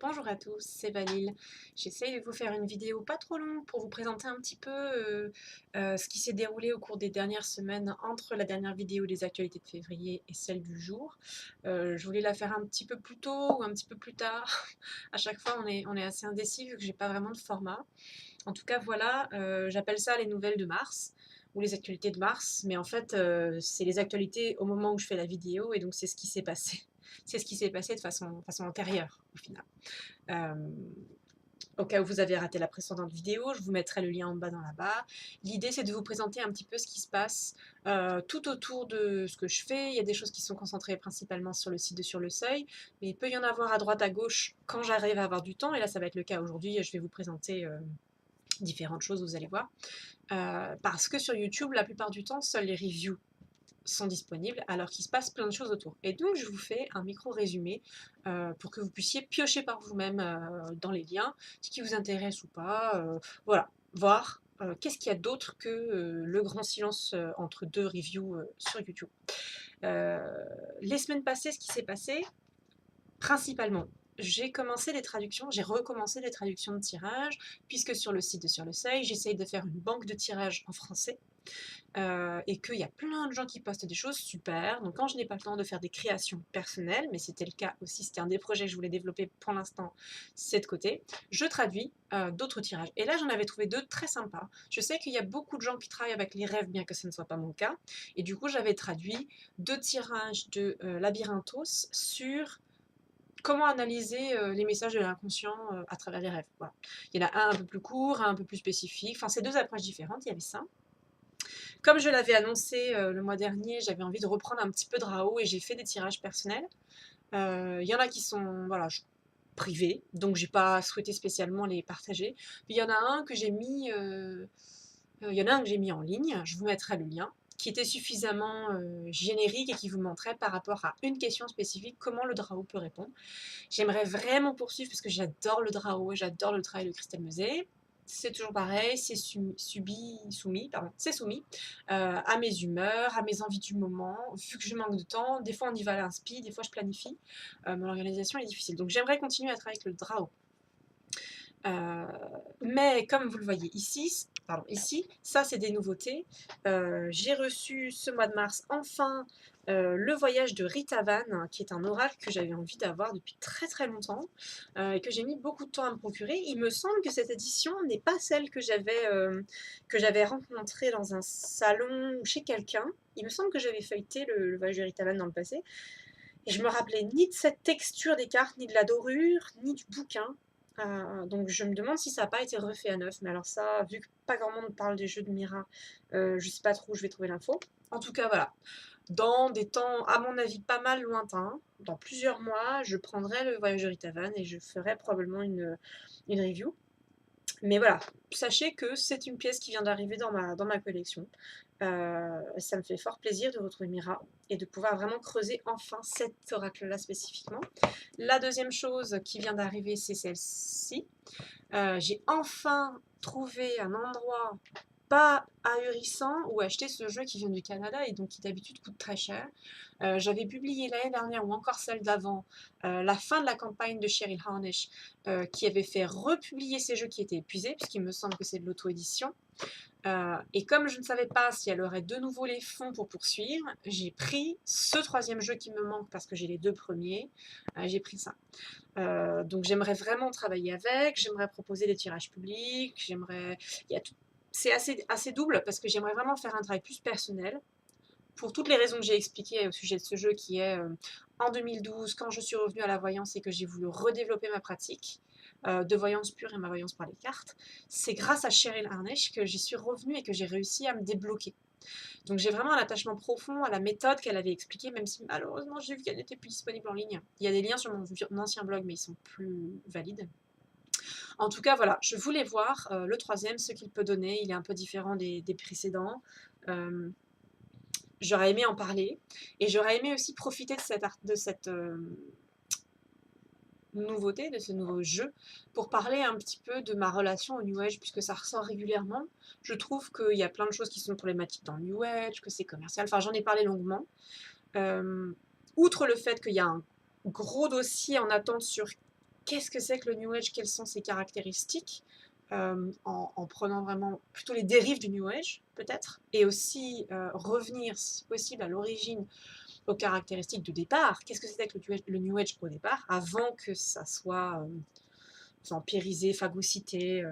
Bonjour à tous, c'est Vanille. J'essaye de vous faire une vidéo pas trop longue pour vous présenter un petit peu ce qui s'est déroulé au cours des dernières semaines entre la dernière vidéo des actualités de février et celle du jour. Je voulais la faire un petit peu plus tôt ou un petit peu plus tard. À chaque fois, on est assez indécis vu que j'ai pas vraiment de format. En tout cas, voilà, j'appelle ça les nouvelles de mars ou les actualités de mars, mais en fait, c'est les actualités au moment où je fais la vidéo et donc c'est ce qui s'est passé. C'est ce qui s'est passé de façon antérieure au final. Euh, Au cas où vous avez raté la précédente vidéo, je vous mettrai le lien en bas dans la barre. L'idée, c'est de vous présenter un petit peu ce qui se passe tout autour de ce que je fais. Il y a des choses qui sont concentrées principalement sur le site de Sur le Seuil, mais il peut y en avoir à droite, à gauche, quand j'arrive à avoir du temps. Et là, ça va être le cas aujourd'hui. Je vais vous présenter différentes choses, vous allez voir. Parce que sur YouTube, la plupart du temps, seuls les reviews sont disponibles alors qu'il se passe plein de choses autour. Et donc je vous fais un micro résumé pour que vous puissiez piocher par vous-même dans les liens, ce qui vous intéresse ou pas, voilà, voir qu'est-ce qu'il y a d'autre que le grand silence entre deux reviews sur YouTube. Euh, les semaines passées, ce qui s'est passé, principalement, j'ai commencé les traductions, j'ai recommencé les traductions de tirages, puisque sur le site de Sur le Seuil, j'essaye de faire une banque de tirages en français et qu'il y a plein de gens qui postent des choses super. Donc quand je n'ai pas le temps de faire des créations personnelles, mais c'était le cas aussi, c'était un des projets que je voulais développer pour l'instant, c'est de côté, je traduis d'autres tirages. Et là j'en avais trouvé deux très sympas. Je sais qu'il y a beaucoup de gens qui travaillent avec les rêves, bien que ce ne soit pas mon cas. Et du coup j'avais traduit deux tirages de Labyrinthos sur comment analyser les messages de l'inconscient à travers les rêves. Voilà. Il y en a un peu plus court, un peu plus spécifique. Enfin, c'est deux approches différentes. Il y avait ça. Comme je l'avais annoncé le mois dernier, j'avais envie de reprendre un petit peu de Rao et j'ai fait des tirages personnels. Il y en a qui sont voilà, privés, donc j'ai pas souhaité spécialement les partager. Puis il y en a un que j'ai mis, il y en a un que j'ai mis en ligne, je vous mettrai le lien, qui était suffisamment générique et qui vous montrait par rapport à une question spécifique comment le Drao peut répondre. J'aimerais vraiment poursuivre parce que j'adore le Drao et j'adore le travail de Christelle Meuzet. C'est toujours pareil, c'est c'est soumis à mes humeurs, à mes envies du moment. Vu que je manque de temps, des fois on y va à l'inspi, des fois je planifie. Mon organisation est difficile. Donc j'aimerais continuer à travailler avec le Drao. Euh, mais comme vous le voyez ici, ça c'est des nouveautés. J'ai reçu ce mois de mars enfin le voyage de Rita Van, qui est un oracle que j'avais envie d'avoir depuis très très longtemps et que j'ai mis beaucoup de temps à me procurer. Il me semble que cette édition n'est pas celle que j'avais rencontrée dans un salon ou chez quelqu'un. Il me semble que j'avais feuilleté le voyage de Rita Van dans le passé. Et je me rappelais ni de cette texture des cartes, ni de la dorure, ni du bouquin. Donc je me demande si ça n'a pas été refait à neuf. Mais alors ça, vu que pas grand monde parle des jeux de Mira, je sais pas trop où je vais trouver l'info. En tout cas, voilà. Dans des temps, à mon avis, pas mal lointains, dans plusieurs mois, je prendrai le voyage de Ritavan et je ferai probablement une review. Mais voilà, sachez que c'est une pièce qui vient d'arriver dans ma collection. Ça me fait fort plaisir de retrouver Mira et de pouvoir vraiment creuser enfin cet oracle-là spécifiquement. La deuxième chose qui vient d'arriver, c'est celle-ci. J'ai enfin trouvé un endroit pas ahurissant où acheter ce jeu qui vient du Canada et donc qui d'habitude coûte très cher. J'avais publié l'année dernière ou encore celle d'avant la fin de la campagne de Cheryl Harnish qui avait fait republier ces jeux qui étaient épuisés puisqu'il me semble que c'est de l'auto-édition. Et comme je ne savais pas si elle aurait de nouveau les fonds pour poursuivre, j'ai pris ce troisième jeu qui me manque parce que j'ai les deux premiers. J'ai pris ça. Donc j'aimerais vraiment travailler avec, j'aimerais proposer des tirages publics, j'aimerais... C'est assez double parce que j'aimerais vraiment faire un travail plus personnel pour toutes les raisons que j'ai expliquées au sujet de ce jeu qui est en 2012 quand je suis revenue à la voyance et que j'ai voulu redévelopper ma pratique de voyance pure et ma voyance par les cartes, c'est grâce à Cheryl Harnish que j'y suis revenue et que j'ai réussi à me débloquer. Donc j'ai vraiment un attachement profond à la méthode qu'elle avait expliquée, même si malheureusement j'ai vu qu'elle n'était plus disponible en ligne. Il y a des liens sur mon ancien blog, mais ils sont plus valides. En tout cas, voilà, je voulais voir le troisième, ce qu'il peut donner. Il est un peu différent des précédents. Euh, J'aurais aimé en parler et j'aurais aimé aussi profiter de cette nouveauté, de ce nouveau jeu, pour parler un petit peu de ma relation au New Age, puisque ça ressort régulièrement. Je trouve qu'il y a plein de choses qui sont problématiques dans le New Age, que c'est commercial, enfin j'en ai parlé longuement. Euh, Outre le fait qu'il y a un gros dossier en attente sur qu'est-ce que c'est que le New Age, quelles sont ses caractéristiques, en prenant vraiment plutôt les dérives du New Age, peut-être, et aussi revenir, si possible, à l'origine, aux caractéristiques de départ. Qu'est-ce que c'était que le New Age au départ, avant que ça soit vampirisé, phagocyté,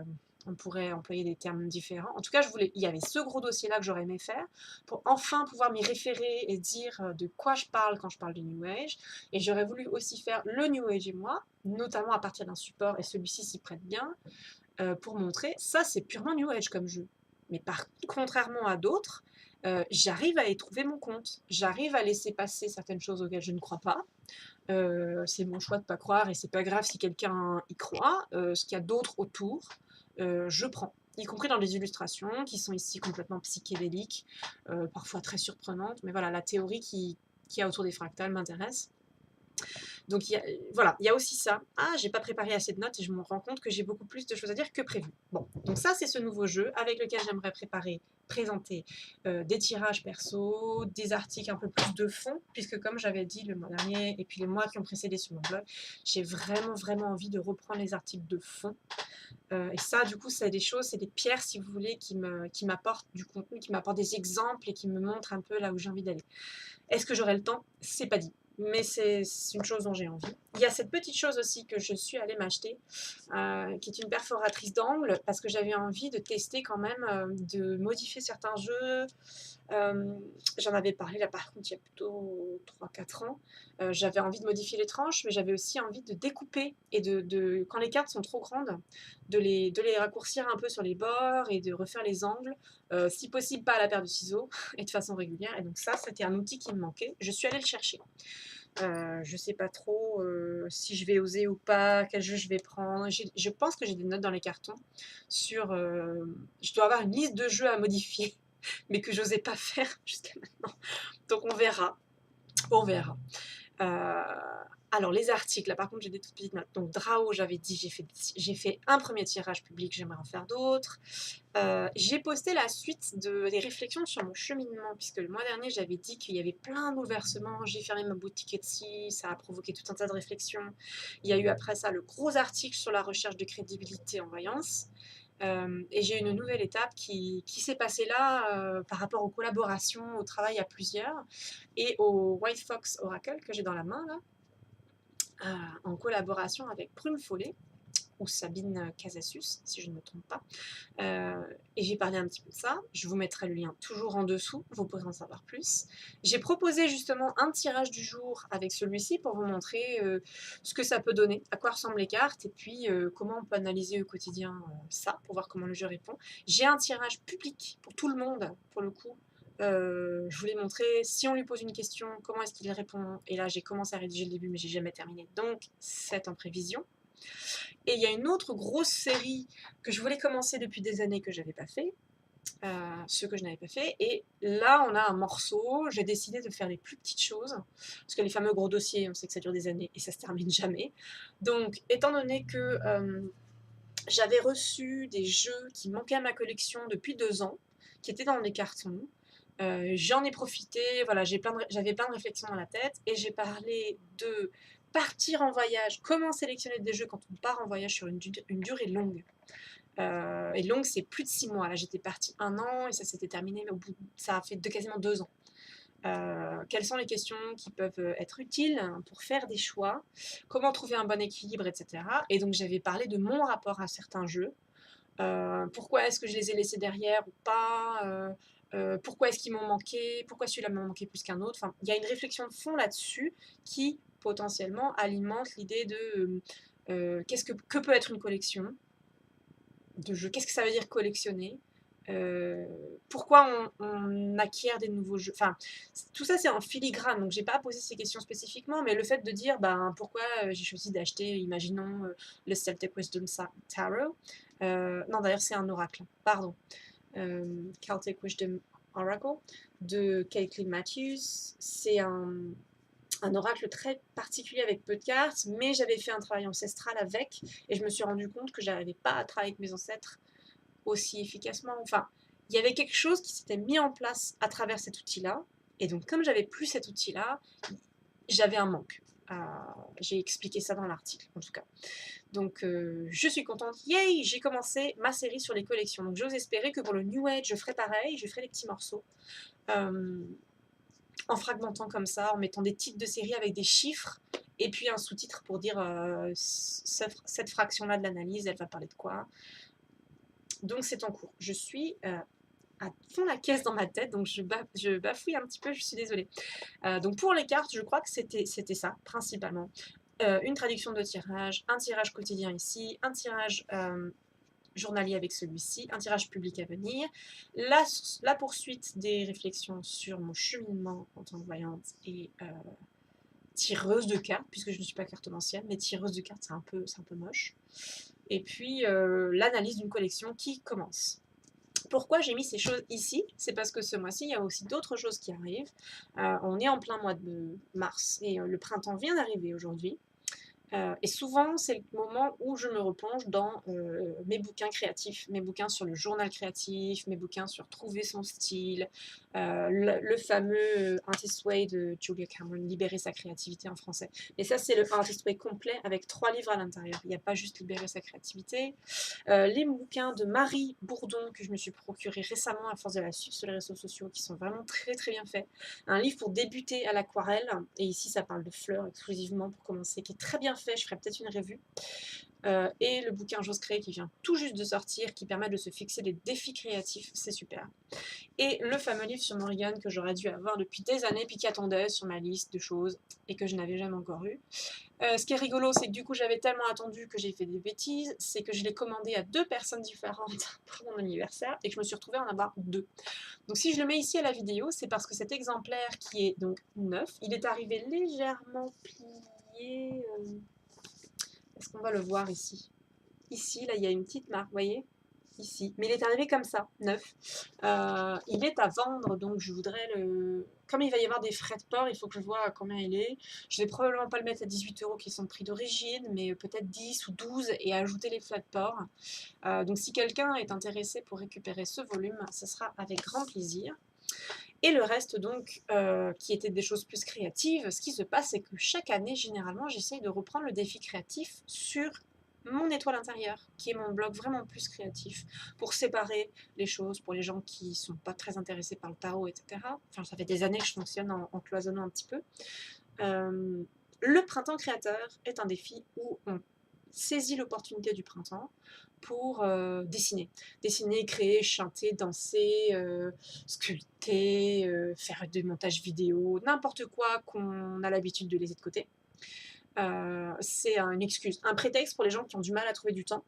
on pourrait employer des termes différents. En tout cas, il y avait ce gros dossier-là que j'aurais aimé faire pour enfin pouvoir m'y référer et dire de quoi je parle quand je parle du New Age. Et j'aurais voulu aussi faire le New Age et moi, notamment à partir d'un support, et celui-ci s'y prête bien, pour montrer ça, c'est purement New Age comme jeu. Mais contrairement à d'autres, j'arrive à y trouver mon compte. J'arrive à laisser passer certaines choses auxquelles je ne crois pas. C'est mon choix de ne pas croire et c'est pas grave si quelqu'un y croit. Ce qu'il y a d'autre autour, je prends. Y compris dans les illustrations qui sont ici complètement psychédéliques, parfois très surprenantes. Mais voilà, la théorie qu'il y a autour des fractales m'intéresse. Donc voilà, il y a aussi ça. Ah, j'ai pas préparé assez de notes et je me rends compte que j'ai beaucoup plus de choses à dire que prévu. Bon, donc ça c'est ce nouveau jeu avec lequel j'aimerais présenter des tirages perso, des articles un peu plus de fond, puisque comme j'avais dit le mois dernier et puis les mois qui ont précédé sur mon blog, j'ai vraiment envie de reprendre les articles de fond. Et ça, du coup, c'est des choses, c'est des pierres, si vous voulez, qui m'apportent du contenu, qui m'apportent des exemples et qui me montrent un peu là où j'ai envie d'aller. Est-ce que j'aurai le temps? C'est pas dit. Mais c'est une chose dont j'ai envie. Il y a cette petite chose aussi que je suis allée m'acheter, qui est une perforatrice d'angle, parce que j'avais envie de tester quand même, de modifier certains jeux. J'en avais parlé là par contre il y a plutôt 3-4 ans. J'avais envie de modifier les tranches, mais j'avais aussi envie de découper et quand les cartes sont trop grandes, de les raccourcir un peu sur les bords et de refaire les angles, si possible pas à la paire de ciseaux et de façon régulière. Et donc ça, c'était un outil qui me manquait. Je suis allée le chercher. Je sais pas trop si je vais oser ou pas, quel jeu je vais prendre. Je pense que j'ai des notes dans les cartons sur. Je dois avoir une liste de jeux à modifier, mais que j'osais pas faire jusqu'à maintenant. Donc on verra. On verra. Alors les articles, là par contre j'ai des toutes petites notes. Donc Drao, j'avais dit, j'ai fait un premier tirage public, j'aimerais en faire d'autres. J'ai posté la suite des réflexions sur mon cheminement, puisque le mois dernier j'avais dit qu'il y avait plein de bouleversements, j'ai fermé ma boutique Etsy, ça a provoqué tout un tas de réflexions. Il y a eu après ça le gros article sur la recherche de crédibilité en voyance. Et j'ai une nouvelle étape qui s'est passée là par rapport aux collaborations, au travail à plusieurs et au White Fox Oracle que j'ai dans la main là, en collaboration avec Prune Follet ou Sabine Casassus, si je ne me trompe pas. Et j'ai parlé un petit peu de ça. Je vous mettrai le lien toujours en dessous, vous pourrez en savoir plus. J'ai proposé justement un tirage du jour avec celui-ci pour vous montrer ce que ça peut donner, à quoi ressemblent les cartes, et puis comment on peut analyser au quotidien ça, pour voir comment le jeu répond. J'ai un tirage public pour tout le monde, pour le coup. Je voulais montrer si on lui pose une question, comment est-ce qu'il répond. Et là, j'ai commencé à rédiger le début, mais j'ai jamais terminé. Donc, c'est en prévision. Et il y a une autre grosse série que je voulais commencer depuis des années que j'avais pas fait, ce que je n'avais pas fait. Et là, on a un morceau. J'ai décidé de faire les plus petites choses, parce que les fameux gros dossiers, on sait que ça dure des années et ça se termine jamais. Donc, étant donné que j'avais reçu des jeux qui manquaient à ma collection depuis 2 ans, qui étaient dans des cartons, j'en ai profité. Voilà, j'avais plein de réflexions dans la tête et j'ai parlé de partir en voyage, comment sélectionner des jeux quand on part en voyage sur une durée longue. Et longue, c'est plus de 6 mois. Là, j'étais partie 1 an et ça s'était terminé, mais ça a fait quasiment 2 ans. Quelles sont les questions qui peuvent être utiles pour faire des choix, comment trouver un bon équilibre, etc. Et donc j'avais parlé de mon rapport à certains jeux, pourquoi est-ce que je les ai laissés derrière ou pas, pourquoi est-ce qu'ils m'ont manqué, pourquoi celui-là m'a manqué plus qu'un autre. Enfin, il y a une réflexion de fond là-dessus qui potentiellement alimente l'idée de que peut être une collection de jeux, qu'est-ce que ça veut dire collectionner, pourquoi on acquiert des nouveaux jeux. Enfin, tout ça c'est en filigrane, donc j'ai pas posé ces questions spécifiquement, mais le fait de dire pourquoi j'ai choisi d'acheter, imaginons, le Celtic Wisdom Tarot. Non, d'ailleurs c'est un oracle, pardon. Celtic Wisdom Oracle de Caitlin Matthews. C'est un oracle très particulier avec peu de cartes, mais j'avais fait un travail ancestral avec, et je me suis rendu compte que j'arrivais pas à travailler avec mes ancêtres aussi efficacement. Enfin, il y avait quelque chose qui s'était mis en place à travers cet outil-là, et donc comme j'avais plus cet outil-là, j'avais un manque. J'ai expliqué ça dans l'article, en tout cas. Donc, je suis contente. Yay! J'ai commencé ma série sur les collections. Donc, j'ose espérer que pour le New Age, je ferai pareil. Je ferai des petits morceaux. En fragmentant comme ça, en mettant des titres de série avec des chiffres, et puis un sous-titre pour dire cette fraction-là de l'analyse, elle va parler de quoi. Donc, c'est en cours. Je suis à fond la caisse dans ma tête, donc je bafouille un petit peu, je suis désolée. Donc pour les cartes, je crois que c'était ça, principalement. Une traduction de tirage, un tirage quotidien ici, un tirage journalier avec celui-ci, un tirage public à venir, la poursuite des réflexions sur mon cheminement en tant que voyante et tireuse de cartes, puisque je ne suis pas cartomancienne, mais tireuse de cartes, c'est un peu moche. Et puis l'analyse d'une collection qui commence. Pourquoi j'ai mis ces choses ici? C'est parce que ce mois-ci, il y a aussi d'autres choses qui arrivent. On est en plein mois de mars et le printemps vient d'arriver aujourd'hui. Et souvent, c'est le moment où je me replonge dans mes bouquins créatifs, mes bouquins sur le journal créatif, mes bouquins sur trouver son style, le fameux Artist Way de Julia Cameron, Libérer sa créativité en français. Et ça, c'est le Artist Way complet avec 3 livres à l'intérieur. Il n'y a pas juste Libérer sa créativité. Les bouquins de Marie Bourdon que je me suis procuré récemment à force de la suivre sur les réseaux sociaux, qui sont vraiment très très bien faits. Un livre pour débuter à l'aquarelle, et ici ça parle de fleurs exclusivement pour commencer, qui est très bien fait, je ferai peut-être une revue. Et le bouquin J'ose créer qui vient tout juste de sortir, qui permet de se fixer des défis créatifs, c'est super. Et le fameux livre sur Morrigan que j'aurais dû avoir depuis des années, puis qui attendait sur ma liste de choses, et que je n'avais jamais encore eu. Ce qui est rigolo, c'est que du coup j'avais tellement attendu que j'ai fait des bêtises, c'est que je l'ai commandé à 2 personnes différentes pour mon anniversaire, et que je me suis retrouvée à en avoir 2. Donc si je le mets ici à la vidéo, c'est parce que cet exemplaire qui est donc neuf, il est arrivé légèrement plié. Est-ce qu'on va le voir ici? Ici, là, il y a une petite marque, vous voyez? Ici. Mais il est arrivé comme ça, neuf. Il est à vendre, donc je voudrais le... Comme il va y avoir des frais de port, il faut que je vois à combien il est. Je vais probablement pas le mettre à 18 € qui sont le prix d'origine, mais peut-être 10 ou 12 et ajouter les frais de port. Donc si quelqu'un est intéressé pour récupérer ce volume, ce sera avec grand plaisir. Et le reste donc, qui était des choses plus créatives, ce qui se passe, c'est que chaque année, généralement, j'essaye de reprendre le défi créatif sur mon étoile intérieure, qui est mon blog vraiment plus créatif, pour séparer les choses, pour les gens qui ne sont pas très intéressés par le tarot, etc. Enfin, ça fait des années que je fonctionne en cloisonnant un petit peu. Le printemps créateur est un défi où on saisit l'opportunité du printemps pour dessiner. Dessiner, créer, chanter, danser, sculpter, faire des montages vidéo, n'importe quoi qu'on a l'habitude de laisser de côté. C'est une excuse, un prétexte pour les gens qui ont du mal à trouver du temps.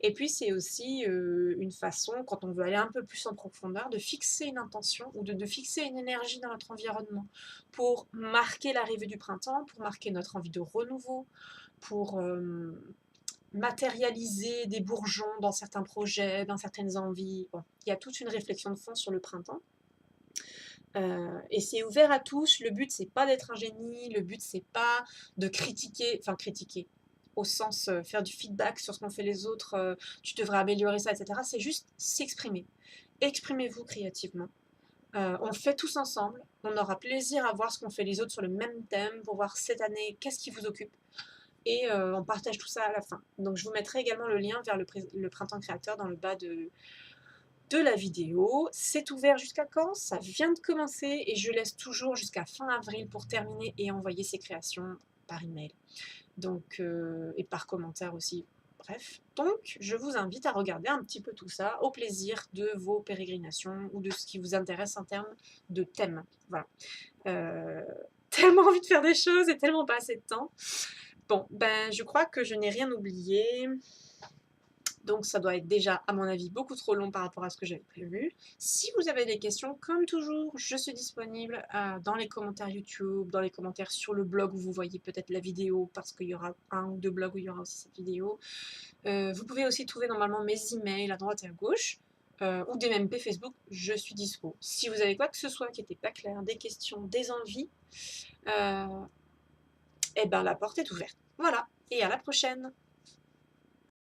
Et puis c'est aussi une façon, quand on veut aller un peu plus en profondeur, de fixer une intention ou de fixer une énergie dans notre environnement pour marquer l'arrivée du printemps, pour marquer notre envie de renouveau, pour matérialiser des bourgeons dans certains projets, dans certaines envies. Bon, il y a toute une réflexion de fond sur le printemps. Et c'est ouvert à tous. Le but, c'est pas d'être un génie. Le but, c'est pas de critiquer, au sens faire du feedback sur ce qu'ont fait les autres. Tu devrais améliorer ça, etc. C'est juste s'exprimer. Exprimez-vous créativement. On le fait tous ensemble. On aura plaisir à voir ce qu'ont fait les autres sur le même thème pour voir cette année qu'est-ce qui vous occupe. Et on partage tout ça à la fin. Donc je vous mettrai également le lien vers le printemps créateur dans le bas de la vidéo. C'est ouvert jusqu'à quand? Ça vient de commencer et je laisse toujours jusqu'à fin avril pour terminer et envoyer ces créations par email. Donc, et par commentaire aussi. Bref, donc je vous invite à regarder un petit peu tout ça au plaisir de vos pérégrinations ou de ce qui vous intéresse en termes de thème. Voilà. Tellement envie de faire des choses et tellement pas assez de temps. Bon, ben je crois que je n'ai rien oublié. Donc ça doit être déjà, à mon avis, beaucoup trop long par rapport à ce que j'avais prévu. Si vous avez des questions, comme toujours, je suis disponible dans les commentaires YouTube, dans les commentaires sur le blog où vous voyez peut-être la vidéo, parce qu'il y aura 1 ou 2 blogs où il y aura aussi cette vidéo. Vous pouvez aussi trouver normalement mes emails à droite et à gauche, ou des MP Facebook, je suis dispo. Si vous avez quoi que ce soit qui n'était pas clair, des questions, des envies, eh ben la porte est ouverte. Voilà, et à la prochaine!